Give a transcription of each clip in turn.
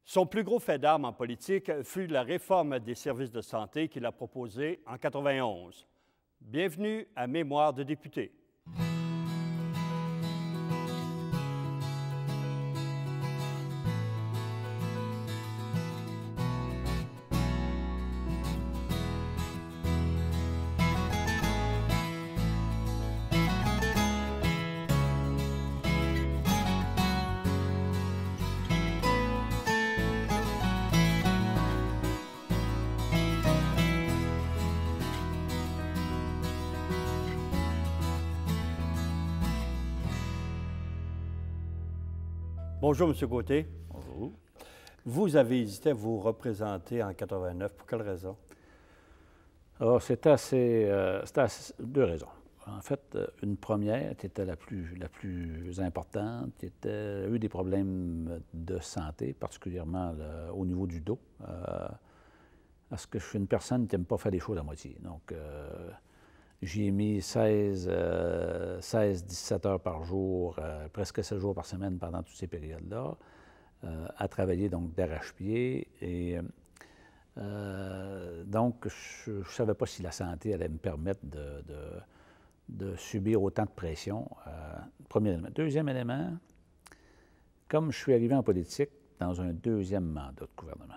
Son plus gros fait d'armes en politique fut la réforme des services de santé qu'il a proposée en 1991. Bienvenue à Mémoire de député. Bonjour, M. Gauthier. Bonjour. Vous avez hésité à vous représenter en 89. Pour quelle raison? Alors, c'était deux raisons. En fait, une première qui était la plus importante, qui a eu des problèmes de santé, particulièrement au niveau du dos, parce que je suis une personne qui n'aime pas faire des choses à moitié. Donc, j'y ai mis 16-17 heures par jour, presque 7 jours par semaine pendant toutes ces périodes-là, à travailler donc d'arrache-pied. Et donc, je ne savais pas si la santé allait me permettre de subir autant de pression. Premier élément. Deuxième élément, comme je suis arrivé en politique dans un deuxième mandat de gouvernement,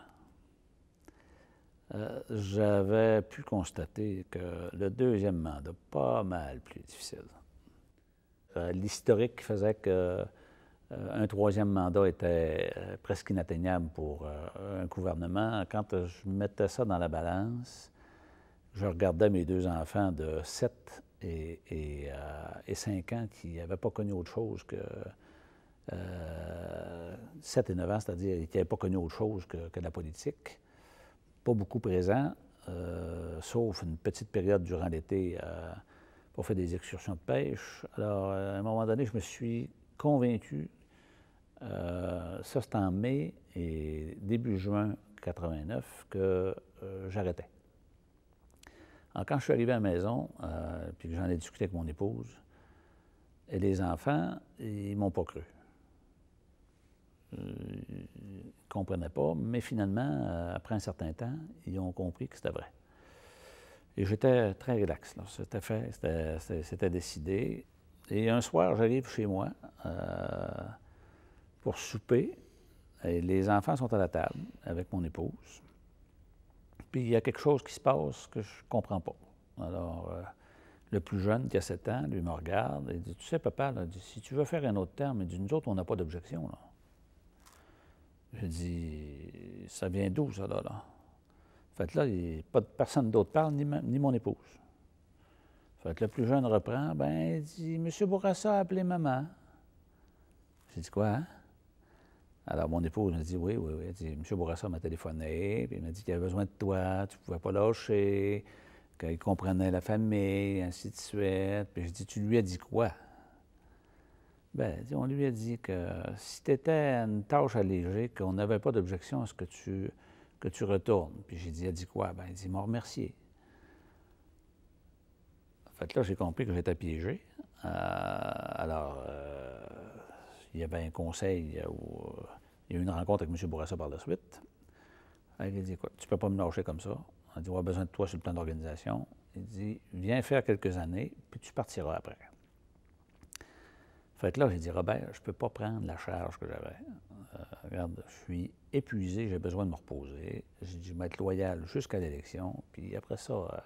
j'avais pu constater que le deuxième mandat, pas mal plus difficile. L'historique faisait que un troisième mandat était presque inatteignable pour un gouvernement. Quand je mettais ça dans la balance, je regardais mes deux enfants de 7 et 5 ans qui n'avaient pas connu autre chose que 7 et 9 ans, c'est-à-dire qui n'avaient pas connu autre chose que la politique. Pas beaucoup présents, sauf une petite période durant l'été pour faire des excursions de pêche. Alors, à un moment donné, je me suis convaincu, ça c'est en mai et début juin 89, que j'arrêtais. Alors, quand je suis arrivé à la maison, puis que j'en ai discuté avec mon épouse, et les enfants, ils ne m'ont pas cru. Ils ne comprenaient pas, mais finalement, après un certain temps, ils ont compris que c'était vrai. Et j'étais très relax, là. C'était fait, c'était décidé. Et un soir, j'arrive chez moi pour souper, et les enfants sont à la table avec mon épouse. Puis il y a quelque chose qui se passe que je ne comprends pas. Alors, le plus jeune, qui a 7 ans, lui me regarde et dit, « Tu sais, papa, là, si tu veux faire un autre terme, il dit, nous autres, on n'a pas d'objection, là. » Je dis, « Ça vient d'où, ça, là? » Fait que là, personne d'autre parle, ni mon épouse. Fait que le plus jeune reprend, il dit, « M. Bourassa a appelé maman. » J'ai dit, « Quoi, hein? » Alors, mon épouse me dit, « Oui. » Elle dit, « M. Bourassa m'a téléphoné, puis il m'a dit qu'il avait besoin de toi, tu ne pouvais pas lâcher, qu'il comprenait la famille, ainsi de suite. » Puis je dis, « Tu lui as dit quoi? » On lui a dit que si tu étais une tâche allégée, qu'on n'avait pas d'objection à ce que tu retournes. Puis j'ai dit, il a dit quoi? Il dit, il m'a remercié. Fait que là, j'ai compris que j'étais piégé. Alors, il y avait un conseil où il y a eu une rencontre avec M. Bourassa par la suite. Il a dit, écoute, tu ne peux pas me lâcher comme ça. Il a dit, on a besoin de toi sur le plan d'organisation. Il dit, viens faire quelques années, puis tu partiras après. Fait que là, j'ai dit, Robert, je ne peux pas prendre la charge que j'avais. Regarde, je suis épuisé, j'ai besoin de me reposer. J'ai dit, je vais être loyal jusqu'à l'élection. Puis après ça,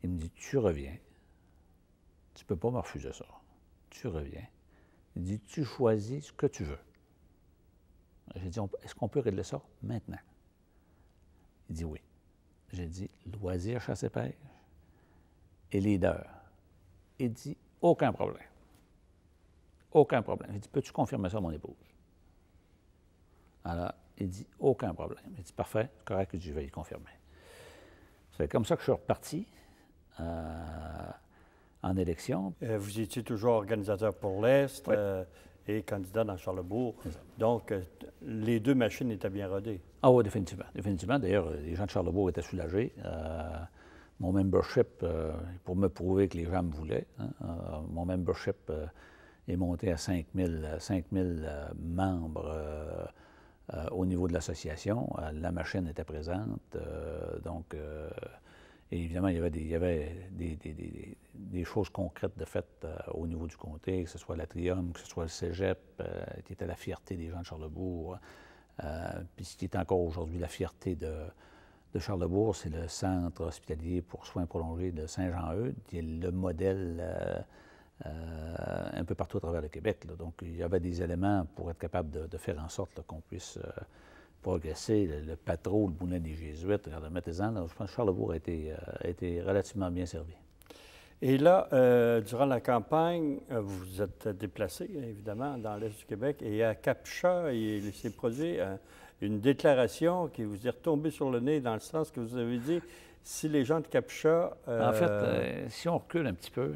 il me dit, tu reviens. Tu ne peux pas me refuser ça. Tu reviens. Il dit, tu choisis ce que tu veux. J'ai dit, est-ce qu'on peut régler ça maintenant? Il dit oui. J'ai dit, loisirs, chasse et pêche et leader. Il dit, aucun problème. Aucun problème. J'ai dit, peux-tu confirmer ça à mon épouse? Alors, il dit, aucun problème. Il dit, parfait, c'est correct, je vais y confirmer. C'est comme ça que je suis reparti en élection. Vous étiez toujours organisateur pour l'Est Oui. Et candidat dans Charlesbourg. Donc, les deux machines étaient bien rodées. Ah oui, définitivement. Définitivement. D'ailleurs, les gens de Charlesbourg étaient soulagés. Mon membership, pour me prouver que les gens me voulaient, mon membership est monté à 5 000 membres au niveau de l'association, la machine était présente. Et évidemment, il y avait des choses concrètes de fait au niveau du comté, que ce soit l'Atrium, que ce soit le Cégep, qui était la fierté des gens de Charlesbourg. Puis ce qui est encore aujourd'hui la fierté de Charlesbourg, c'est le centre hospitalier pour soins prolongés de Saint-Jean-Eudes, qui est le modèle un peu partout à travers le Québec. Là. Donc, il y avait des éléments pour être capable de faire en sorte qu'on puisse progresser. Le Patro, le Bounet des Jésuites, regardez, mettez-en, je pense que Charlesbourg a été relativement bien servi. Et là, durant la campagne, vous êtes déplacé, évidemment, dans l'Est du Québec, et à Cap-Chat, il s'est produit une déclaration qui vous est retombée sur le nez dans le sens que vous avez dit, si les gens de Cap-Chat... En fait, si on recule un petit peu,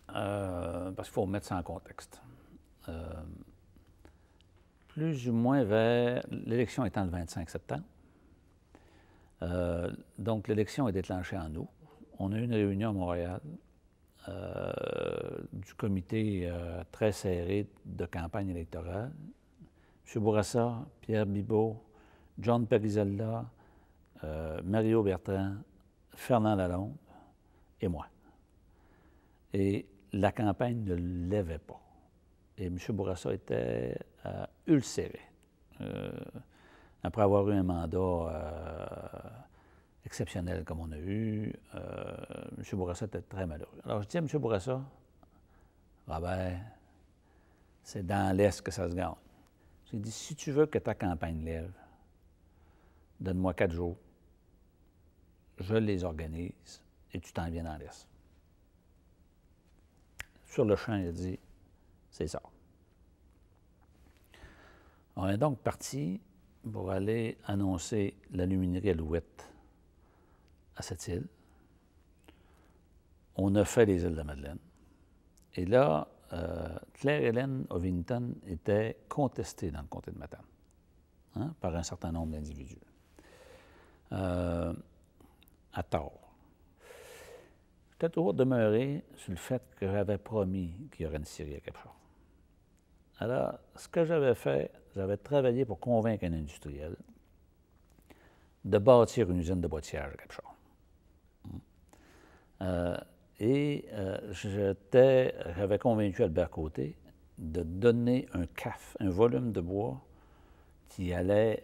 parce qu'il faut remettre ça en contexte. Plus ou moins vers... L'élection étant le 25 septembre. Donc, l'élection est déclenchée en août. On a eu une réunion à Montréal du comité très serré de campagne électorale. M. Bourassa, Pierre Bibeau, John Perizella, Mario Bertrand, Fernand Lalonde et moi. Et la campagne ne levait pas. Et M. Bourassa était ulcéré. Après avoir eu un mandat exceptionnel comme on a eu, M. Bourassa était très malheureux. Alors je dis à M. Bourassa, Robert, c'est dans l'Est que ça se gagne. J'ai dit, si tu veux que ta campagne lève, donne-moi 4 jours, je les organise et tu t'en viens dans l'Est. Sur le champ, il a dit, c'est ça. On est donc parti pour aller annoncer la luminerie Alouette à cette île. On a fait les îles de la Madeleine. Et là, Claire-Hélène Ovington était contestée dans le comté de Matane, hein, par un certain nombre d'individus, à tort. J'étais toujours demeuré sur le fait que j'avais promis qu'il y aurait une scierie à Cap-Chat. Alors, ce que j'avais fait, j'avais travaillé pour convaincre un industriel de bâtir une usine de boîtiage à Cap-Chat. J'avais convaincu Albert Côté de donner un CAF, un volume de bois qui allait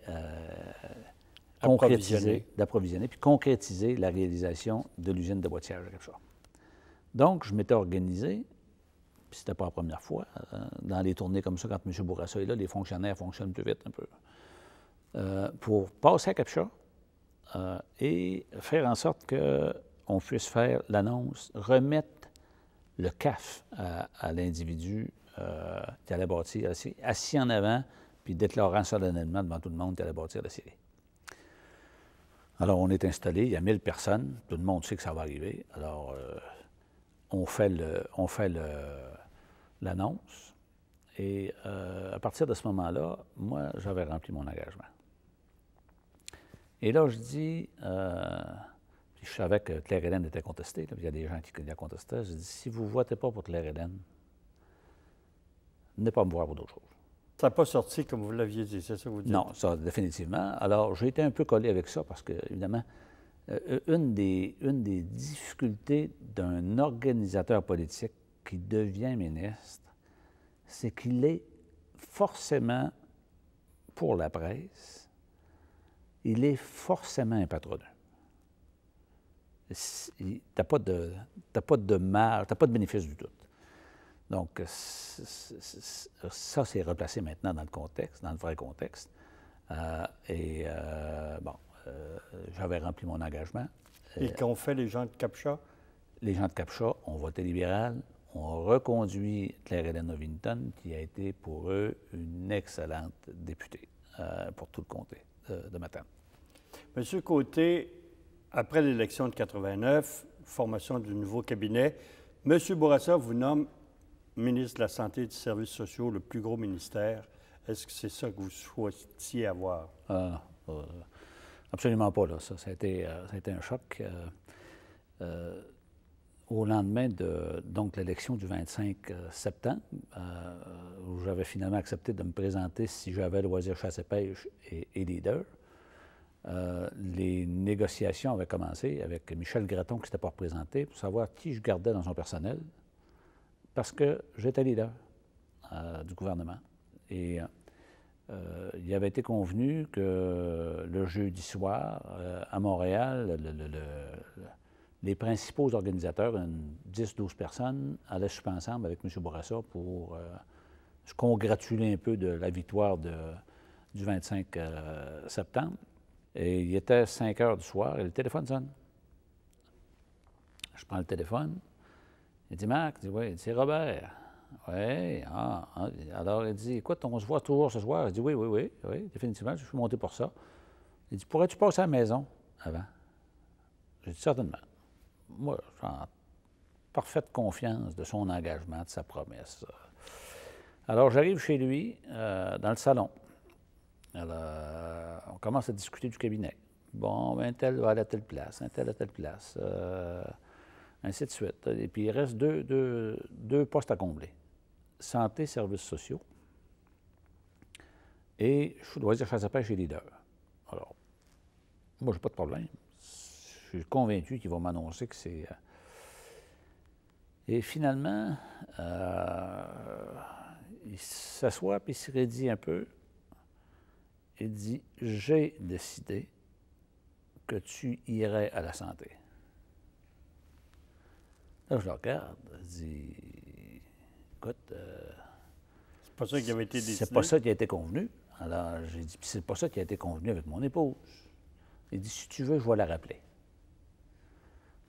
d'approvisionner, puis concrétiser la réalisation de l'usine de boîtiage à Cap-Chat. Donc, je m'étais organisé, puis c'était pas la première fois, dans les tournées comme ça, quand M. Bourassa est là, les fonctionnaires fonctionnent plus vite un peu, pour passer à Cap-Chat et faire en sorte qu'on puisse faire l'annonce, remettre le CAF à l'individu qui allait bâtir la scierie, assis en avant, puis déclarant solennellement devant tout le monde qu'il allait bâtir la scierie. Alors, on est installé, il y a 1000 personnes, tout le monde sait que ça va arriver. Alors, on fait l'annonce. Et à partir de ce moment-là, moi, j'avais rempli mon engagement. Et là, je dis, puis je savais que Claire-Hélène était contestée, là, il y a des gens qui la contestaient. Je dis, si vous ne votez pas pour Claire-Hélène, venez pas me voir pour d'autres choses. Ça n'a pas sorti comme vous l'aviez dit, c'est ça que vous dites? Non, ça, définitivement. Alors, j'ai été un peu collé avec ça parce que, évidemment, une des difficultés d'un organisateur politique qui devient ministre, c'est qu'il est forcément, pour la presse, il est forcément un patronat. Tu n'as pas de marge, tu n'as pas de bénéfice du tout. Donc, ça, c'est replacé maintenant dans le contexte, dans le vrai contexte. J'avais rempli mon engagement. Et qu'ont fait les gens de Cap-Chat? Les gens de Cap-Chat ont voté libéral, ont reconduit Claire-Hélène Ovington, qui a été pour eux une excellente députée pour tout le comté de Matane. Monsieur Côté, après l'élection de 89, formation du nouveau cabinet, M. Bourassa vous nomme ministre de la Santé et des Services sociaux, le plus gros ministère. Est-ce que c'est ça que vous souhaitiez avoir? Absolument pas, là. Ça a été un choc. au lendemain de donc l'élection du 25 septembre, où j'avais finalement accepté de me présenter si j'avais loisir chasse et pêche et leader, les négociations avaient commencé avec Michel Gratton qui s'était pas représenté pour savoir qui je gardais dans son personnel, parce que j'étais leader du gouvernement. Et il avait été convenu que le jeudi soir, à Montréal, les principaux organisateurs, 10-12 personnes, allaient souper ensemble avec M. Bourassa pour se congratuler un peu de la victoire du 25 septembre. Et il était 5 heures du soir et le téléphone sonne. Je prends le téléphone. Il dit, Marc, il dit, oui, c'est Robert. Oui, alors il dit, écoute, on se voit toujours ce soir. Je dis, oui, définitivement, je suis monté pour ça. Il dit, pourrais-tu passer à la maison avant? J'ai dit, certainement. Moi, j'ai en parfaite confiance de son engagement, de sa promesse. Alors, j'arrive chez lui, dans le salon. Alors, on commence à discuter du cabinet. Bon, un tel va aller à telle place, un tel à telle place, ainsi de suite. Et puis, il reste deux postes à combler. Santé, services sociaux. Et je dois dire chasse à pêche et leader. Alors, moi, j'ai pas de problème. Je suis convaincu qu'il va m'annoncer que c'est... Et finalement, il s'assoit puis il se raidit un peu. Il dit, j'ai décidé que tu irais à la santé. Là, je le regarde, je dis, écoute... c'est pas ça qui avait été décidé? C'est pas ça qui a été convenu. Alors, j'ai dit, puis c'est pas ça qui a été convenu avec mon épouse. Il dit, si tu veux, je vais la rappeler.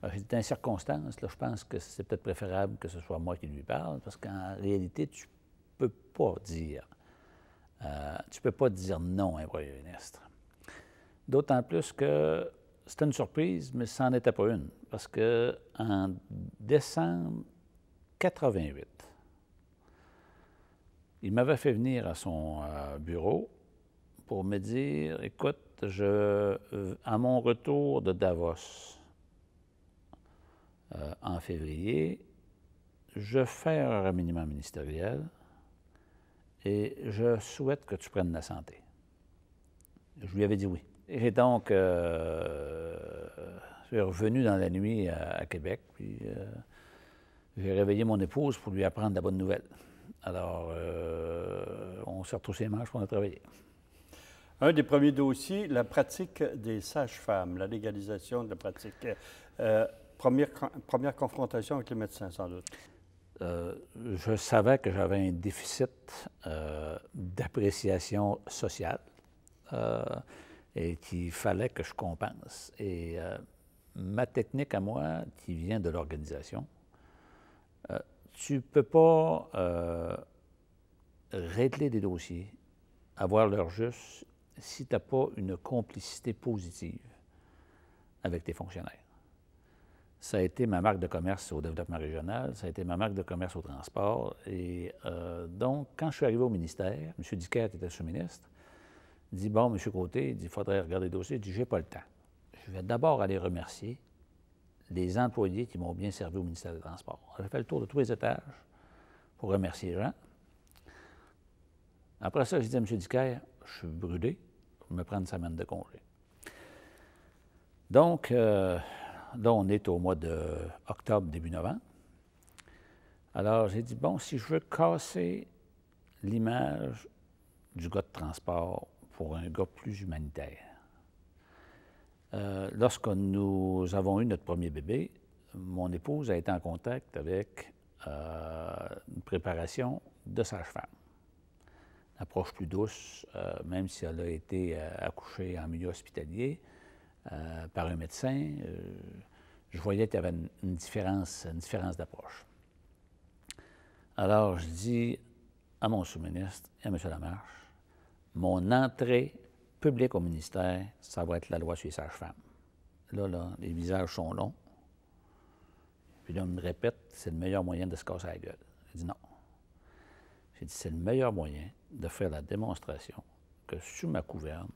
Alors, j'ai dit, dans les circonstances, là, je pense que c'est peut-être préférable que ce soit moi qui lui parle, parce qu'en réalité, tu peux pas dire non à un premier ministre. D'autant plus que c'était une surprise, mais ça n'en était pas une. Parce qu'en décembre 88, il m'avait fait venir à son bureau pour me dire, écoute, à mon retour de Davos en février, je fais un remaniement ministériel et je souhaite que tu prennes la santé. Je lui avais dit oui. Et donc, je suis revenu dans la nuit à Québec, puis j'ai réveillé mon épouse pour lui apprendre la bonne nouvelle. Alors, on s'est retroussé les manches pour a travaillé. Un des premiers dossiers, la pratique des sages-femmes, la légalisation de la pratique. Première confrontation avec les médecins, sans doute. Je savais que j'avais un déficit d'appréciation sociale et qu'il fallait que je compense. Et ma technique à moi, qui vient de l'organisation, tu ne peux pas régler des dossiers, avoir l'heure juste, si tu n'as pas une complicité positive avec tes fonctionnaires. Ça a été ma marque de commerce au développement régional, ça a été ma marque de commerce au transport. Et donc, quand je suis arrivé au ministère, M. Dicker, qui était sous-ministre, dit, bon, M. Côté, il dit, il faudrait regarder le dossier. Il dit, j'ai pas le temps. Je vais d'abord aller remercier les employés qui m'ont bien servi au ministère des Transports. J'ai fait le tour de tous les étages pour remercier les gens. Après ça, j'ai dit à M. Dicker, je suis brûlé, je vais me prendre une semaine de congé. Donc, là, on est au mois d'octobre, début novembre. Alors, j'ai dit, bon, si je veux casser l'image du gars de transport pour un gars plus humanitaire, lorsque nous avons eu notre premier bébé, mon épouse a été en contact avec une préparation de sage-femme. Une approche plus douce, même si elle a été accouchée en milieu hospitalier par un médecin, je voyais qu'il y avait une différence d'approche. Alors, je dis à mon sous-ministre et à M. Lamarche, mon entrée publique au ministère, ça va être la loi sur les sages-femmes. Là, les visages sont longs. Puis là, on me répète, c'est le meilleur moyen de se casser la gueule. J'ai dit non. J'ai dit, c'est le meilleur moyen de faire la démonstration que sous ma gouverne,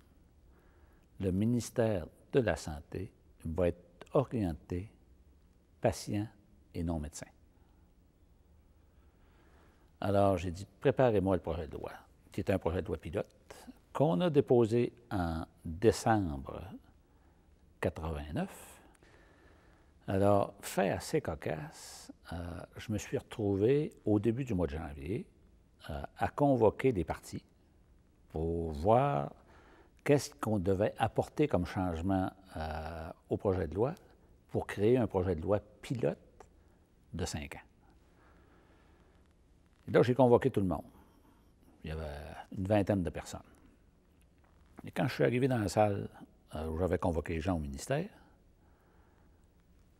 le ministère de la Santé va être orienté patient et non médecins. Alors, j'ai dit, préparez-moi le projet de loi, qui est un projet de loi pilote, qu'on a déposé en décembre 89. Alors, fait assez cocasse, je me suis retrouvé au début du mois de janvier à convoquer des partis pour voir qu'est-ce qu'on devait apporter comme changement au projet de loi pour créer un projet de loi pilote de 5 ans. Et là, j'ai convoqué tout le monde. Il y avait une vingtaine de personnes. Et quand je suis arrivé dans la salle où j'avais convoqué les gens au ministère,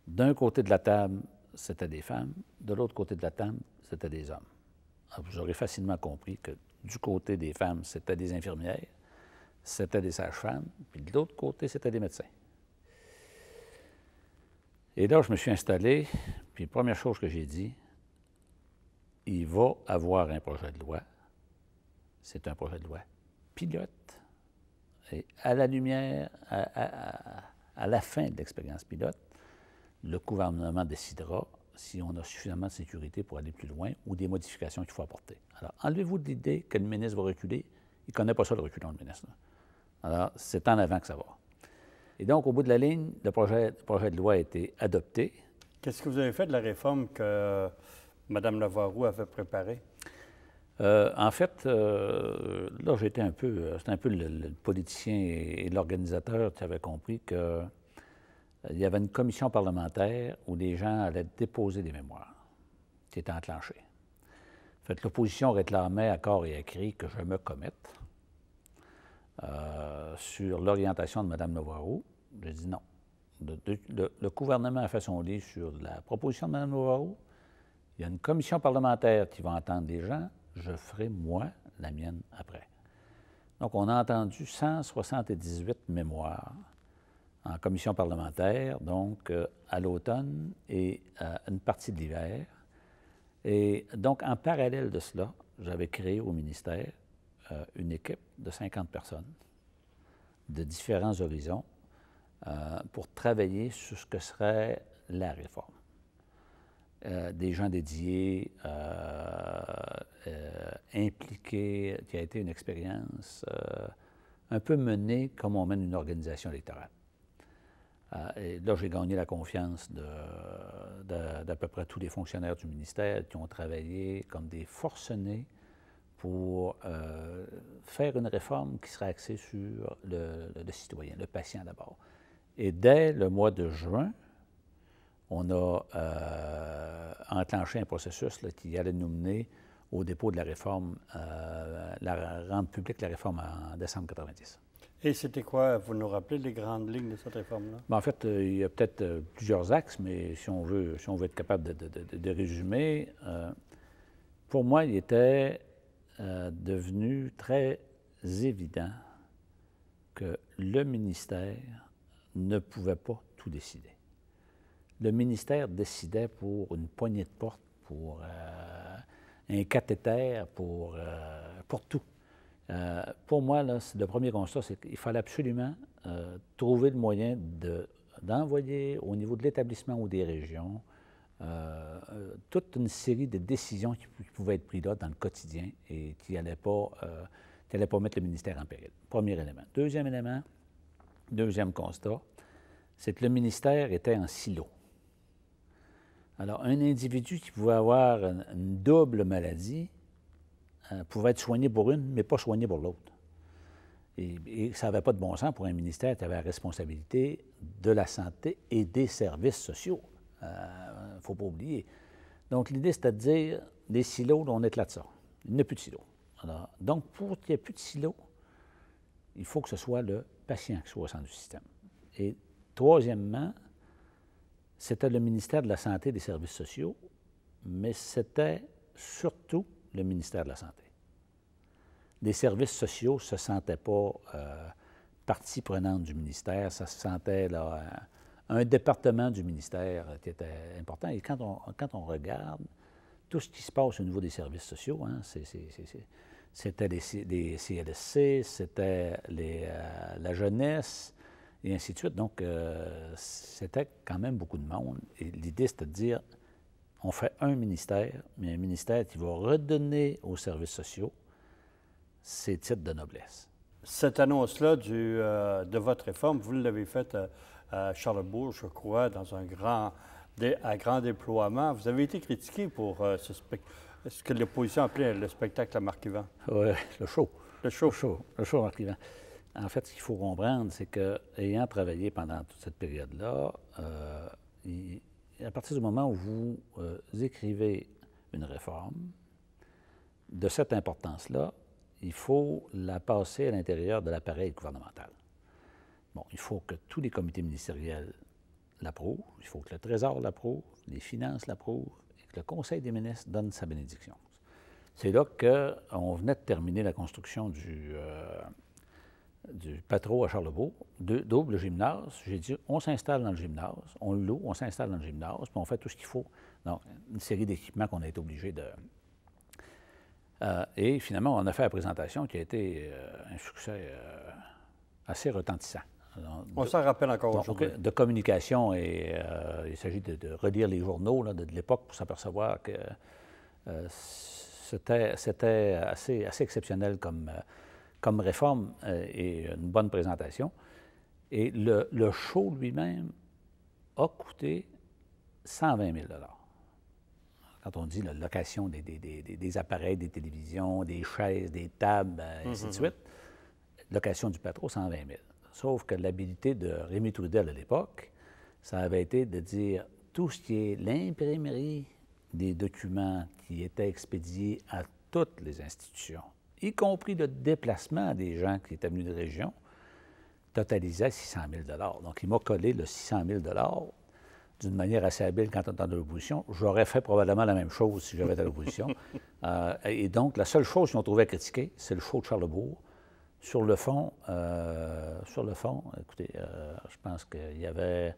d'un côté de la table, c'était des femmes, de l'autre côté de la table, c'était des hommes. Alors, vous aurez facilement compris que du côté des femmes, c'était des infirmières, c'était des sages-femmes, puis de l'autre côté, c'était des médecins. Et là, je me suis installé, puis la première chose que j'ai dit, il va avoir un projet de loi. C'est un projet de loi pilote. Et à la lumière, à la fin de l'expérience pilote, le gouvernement décidera si on a suffisamment de sécurité pour aller plus loin ou des modifications qu'il faut apporter. Alors, enlevez-vous de l'idée que le ministre va reculer. Il ne connaît pas ça, le reculon, le ministre. Alors, c'est en avant que ça va. Et donc, au bout de la ligne, le projet de loi a été adopté. Qu'est-ce que vous avez fait de la réforme que Mme Lavoie-Roux avait préparée? En fait, là, j'étais un peu, c'était un peu le politicien et l'organisateur qui avait compris que il y avait une commission parlementaire où les gens allaient déposer des mémoires qui étaient enclenchées. En fait, l'opposition réclamait à corps et à cri que je me commette sur l'orientation de Mme Lavoie-Roux. J'ai dit non. Le gouvernement a fait son livre sur la proposition de Mme Lavoie-Roux. Il y a une commission parlementaire qui va entendre les gens. Je ferai, moi, la mienne après. Donc, on a entendu 178 mémoires en commission parlementaire, donc à l'automne et une partie de l'hiver. Et donc, en parallèle de cela, j'avais créé au ministère une équipe de 50 personnes de différents horizons pour travailler sur ce que serait la réforme. Des gens dédiés, impliqués, qui a été une expérience un peu menée comme on mène une organisation électorale. Et là, j'ai gagné la confiance d'à peu près tous les fonctionnaires du ministère qui ont travaillé comme des forcenés pour faire une réforme qui serait axée sur le citoyen, le patient d'abord. Et dès le mois de juin, on a enclenché un processus là, qui allait nous mener au dépôt de la réforme, rendre publique la réforme en décembre 90. Et c'était quoi? Vous nous rappelez les grandes lignes de cette réforme-là? Bien, en fait, il y a peut-être plusieurs axes, mais si on veut être capable de résumer, pour moi, il était devenu très évident que le ministère ne pouvait pas tout décider. Le ministère décidait pour une poignée de porte, pour un cathéter, pour tout. Pour moi, là, le premier constat, c'est qu'il fallait absolument trouver le moyen d'envoyer au niveau de l'établissement ou des régions toute une série de décisions qui pouvaient être prises là dans le quotidien et qui n'allaient pas mettre le ministère en péril. Premier élément. Deuxième élément, deuxième constat, c'est que le ministère était en silo. Alors, un individu qui pouvait avoir une double maladie pouvait être soigné pour une, mais pas soigné pour l'autre. Et ça n'avait pas de bon sens pour un ministère qui avait la responsabilité de la santé et des services sociaux. Il ne faut pas oublier. Donc, l'idée, c'était de dire, les silos, on éclate ça. Il n'y a plus de silos. Alors, donc, pour qu'il n'y ait plus de silos, il faut que ce soit le patient qui soit au centre du système. Et troisièmement, c'était le ministère de la Santé et des Services sociaux, mais c'était surtout le ministère de la Santé. Les services sociaux ne se sentaient pas partie prenante du ministère, ça se sentait là, un département du ministère qui était important. Et quand on regarde tout ce qui se passe au niveau des services sociaux, hein, c'était les CLSC, c'était la jeunesse, et ainsi de suite. Donc, c'était quand même beaucoup de monde. Et l'idée, c'était de dire, On fait un ministère, mais un ministère qui va redonner aux services sociaux ses titres de noblesse. Cette annonce-là de votre réforme, vous l'avez faite à Charlebourg, je crois, dans un grand déploiement. Vous avez été critiqué pour ce que l'opposition appelait le spectacle à marque-vent. Oui, le show. Le show. Le show à marque-vent. En fait, ce qu'il faut comprendre, c'est qu'ayant travaillé pendant toute cette période-là, à partir du moment où vous écrivez une réforme de cette importance-là, il faut la passer à l'intérieur de l'appareil gouvernemental. Bon, il faut que tous les comités ministériels l'approuvent, il faut que le Trésor l'approuve, les finances l'approuvent et que le Conseil des ministres donne sa bénédiction. C'est là qu'on venait de terminer la construction du Patro à Charlebourg, double gymnase. J'ai dit, on s'installe dans le gymnase, on le loue, on s'installe dans le gymnase, puis on fait tout ce qu'il faut. Donc, une série d'équipements qu'on a été obligé de... et finalement, on a fait la présentation qui a été un succès assez retentissant. On s'en rappelle encore aujourd'hui. De communication, et il s'agit de relire les journaux de l'époque pour s'apercevoir que c'était assez exceptionnel comme réforme et une bonne présentation. Et le show lui-même a coûté 120 000 $. Quand on dit la location des appareils, des télévisions, des chaises, des tables, ainsi de suite, location du Patro, 120 000 $. Sauf que l'habilité de Rémy Trudel à l'époque, ça avait été de dire tout ce qui est l'imprimerie des documents qui étaient expédiés à toutes les institutions, y compris le déplacement des gens qui étaient venus de région, totalisait 600 000 $. Donc, il m'a collé le 600 000 $ d'une manière assez habile quand on était dans l'opposition. J'aurais fait probablement la même chose si j'avais été à l'opposition. Et donc, la seule chose qu'ils ont trouvé à critiquer, c'est le show de Charlebourg. Sur le fond, écoutez, je pense qu'il y avait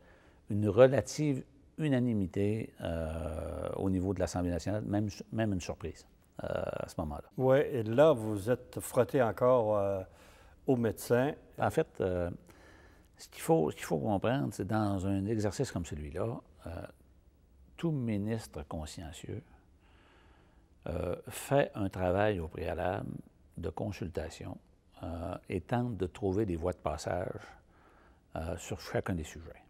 une relative unanimité au niveau de l'Assemblée nationale, même une surprise à ce moment-là. Oui, et là, vous êtes frotté encore aux médecins. En fait, ce qu'il faut comprendre, c'est dans un exercice comme celui-là, tout ministre consciencieux fait un travail au préalable de consultation et tente de trouver des voies de passage sur chacun des sujets.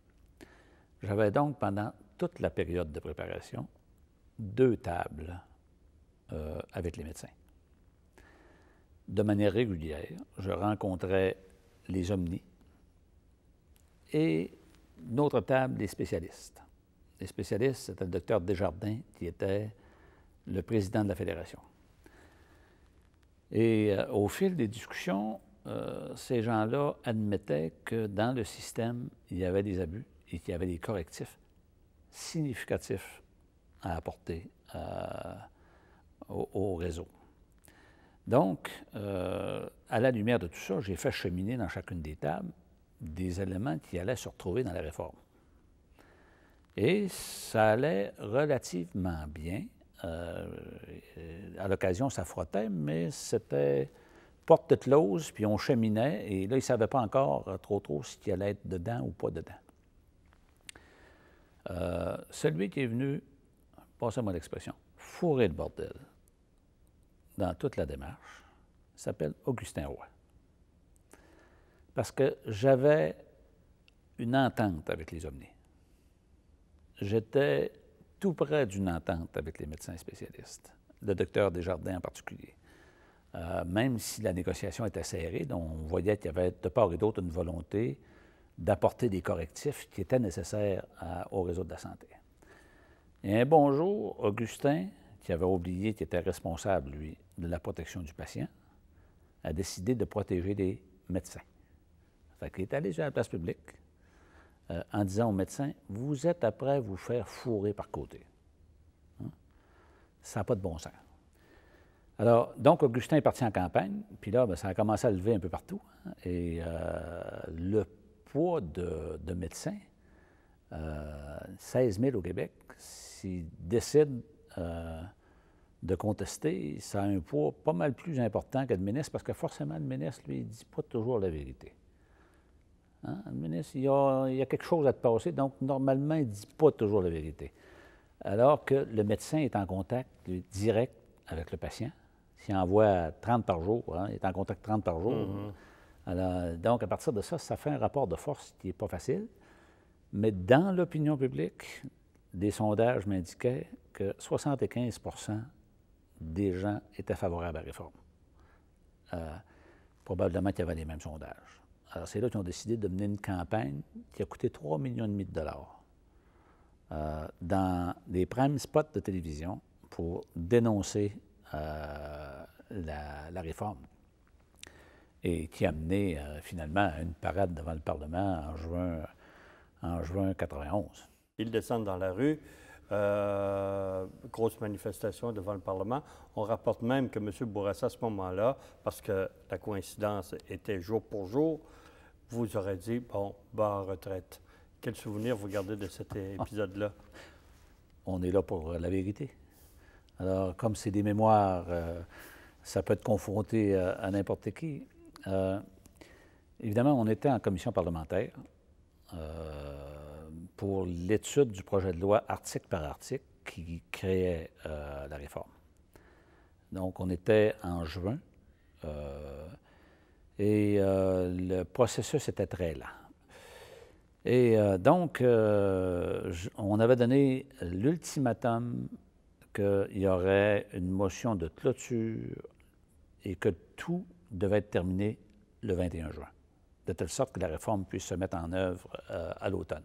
J'avais donc, pendant toute la période de préparation, 2 tables avec les médecins. De manière régulière, je rencontrais les omnis et une autre table des spécialistes. Les spécialistes, c'était le docteur Desjardins, qui était le président de la Fédération. Et au fil des discussions, ces gens-là admettaient que dans le système, il y avait des abus et qu'il y avait des correctifs significatifs à apporter au réseau. Donc, à la lumière de tout ça, j'ai fait cheminer dans chacune des tables des éléments qui allaient se retrouver dans la réforme. Et ça allait relativement bien. À l'occasion, ça frottait, mais c'était porte close, puis on cheminait, et là, ils ne savaient pas encore trop ce qui allait être dedans ou pas dedans. Celui qui est venu, passez-moi l'expression, fourrer le bordel dans toute la démarche, s'appelle Augustin Roy. Parce que j'avais une entente avec les omnis. J'étais tout près d'une entente avec les médecins spécialistes, le docteur Desjardins en particulier. Même si la négociation était serrée, on voyait qu'il y avait de part et d'autre une volonté d'apporter des correctifs qui étaient nécessaires au réseau de la santé. Et un bon jour, Augustin, qui avait oublié qu'il était responsable, lui, de la protection du patient, a décidé de protéger les médecins. Fait qu'il est allé sur la place publique en disant aux médecins, « Vous êtes après vous faire fourrer par côté. Hein? Ça n'a pas de bon sens. » Alors, donc, Augustin est parti en campagne, puis là, bien, ça a commencé à lever un peu partout. Hein, et le poids de médecins, 16 000 au Québec, s'ils décident de contester, ça a un poids pas mal plus important que le ministre, parce que forcément, le ministre, lui, il ne dit pas toujours la vérité. Hein? Le ministre, il y a quelque chose à te passer, donc normalement, il ne dit pas toujours la vérité. alors que le médecin est en contact direct avec le patient. S'il envoie 30 par jour, hein, il est en contact 30 par jour. Alors, donc, à partir de ça, ça fait un rapport de force qui n'est pas facile. Mais dans l'opinion publique, des sondages m'indiquaient que 75 des gens étaient favorables à la réforme. Probablement qu'il y avait les mêmes sondages. Alors, c'est là qu'ils ont décidé de mener une campagne qui a coûté 3,5 millions de dollars dans des prime spots de télévision pour dénoncer la réforme et qui a mené finalement à une parade devant le Parlement en juin 91. Ils descendent dans la rue, grosse manifestation devant le Parlement. On rapporte même que M. Bourassa, à ce moment-là, parce que la coïncidence était jour pour jour, vous aurait dit, bon, bas en retraite. Quel souvenir vous gardez de cet épisode-là? On est là pour la vérité. Alors, comme c'est des mémoires, ça peut être confronté à n'importe qui. Évidemment, on était en commission parlementaire pour l'étude du projet de loi article par article qui créait la réforme. Donc, on était en juin et le processus était très lent. Et donc, on avait donné l'ultimatum qu'il y aurait une motion de clôture et que tout devait être terminé le 21 juin, de telle sorte que la réforme puisse se mettre en œuvre à l'automne.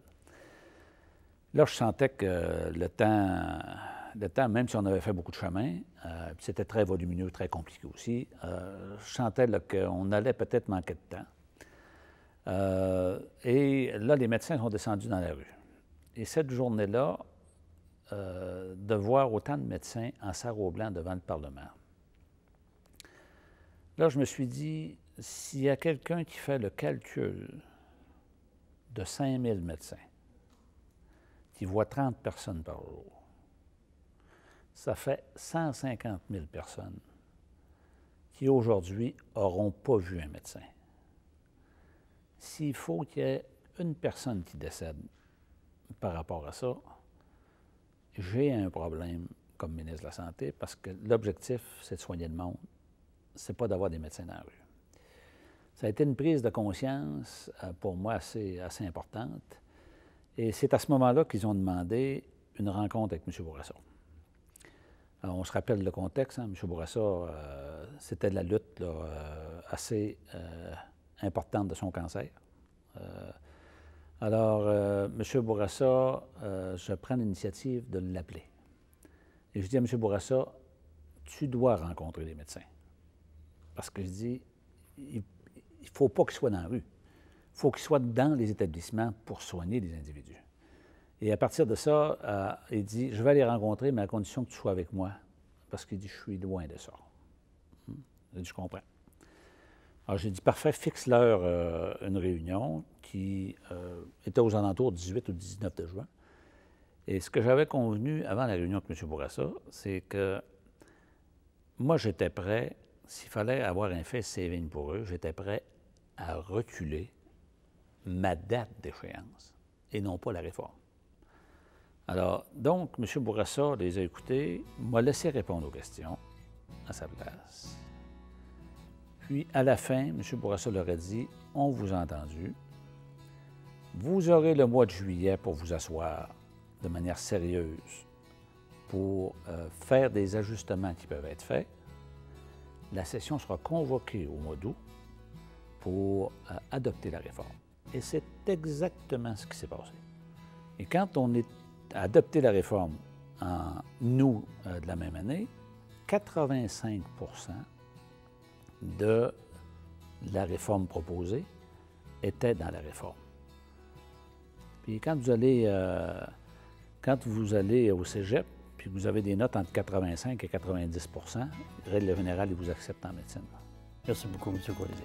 Là, je sentais que le temps, même si on avait fait beaucoup de chemin, c'était très volumineux, très compliqué aussi, je sentais qu'on allait peut-être manquer de temps. Et là, les médecins sont descendus dans la rue. Et cette journée-là, de voir autant de médecins en sarrau blanc devant le Parlement, là, je me suis dit, s'il y a quelqu'un qui fait le calcul de 5000 médecins, qui voit 30 personnes par jour, ça fait 150 000 personnes qui, aujourd'hui, n'auront pas vu un médecin. S'il faut qu'il y ait une personne qui décède par rapport à ça, j'ai un problème comme ministre de la Santé parce que l'objectif, c'est de soigner le monde, c'est pas d'avoir des médecins dans la rue. Ça a été une prise de conscience pour moi assez importante. Et c'est à ce moment-là qu'ils ont demandé une rencontre avec M. Bourassa. Alors, on se rappelle le contexte. Hein? M. Bourassa, c'était de la lutte assez importante de son cancer. Alors, M. Bourassa, je prends l'initiative de l'appeler. Et je dis à M. Bourassa, tu dois rencontrer les médecins. Parce que je dis, il ne faut pas qu'ils soient dans la rue. Il faut qu'ils soient dans les établissements pour soigner les individus. Et à partir de ça, il dit, je vais les rencontrer, mais à condition que tu sois avec moi. Parce qu'il dit, je suis loin de ça. J'ai dit, je comprends. Alors, j'ai dit, parfait, fixe-leur une réunion qui était aux alentours du 18 ou 19 de juin. Et ce que j'avais convenu avant la réunion avec M. Bourassa, c'est que moi, j'étais prêt, s'il fallait avoir un fait saving pour eux, j'étais prêt à reculer ma date d'échéance et non pas la réforme. Alors, donc, M. Bourassa les a écoutés, m'a laissé répondre aux questions à sa place. Puis, à la fin, M. Bourassa leur a dit, on vous a entendu, vous aurez le mois de juillet pour vous asseoir de manière sérieuse pour faire des ajustements qui peuvent être faits. La session sera convoquée au mois d'août pour adopter la réforme. Et c'est exactement ce qui s'est passé. Et quand on a adopté la réforme en août de la même année, 85 de la réforme proposée était dans la réforme. Puis quand vous allez au cégep, puis vous avez des notes entre 85 et 90 règle générale, ils vous acceptent en médecine. Merci beaucoup, M. Colisée.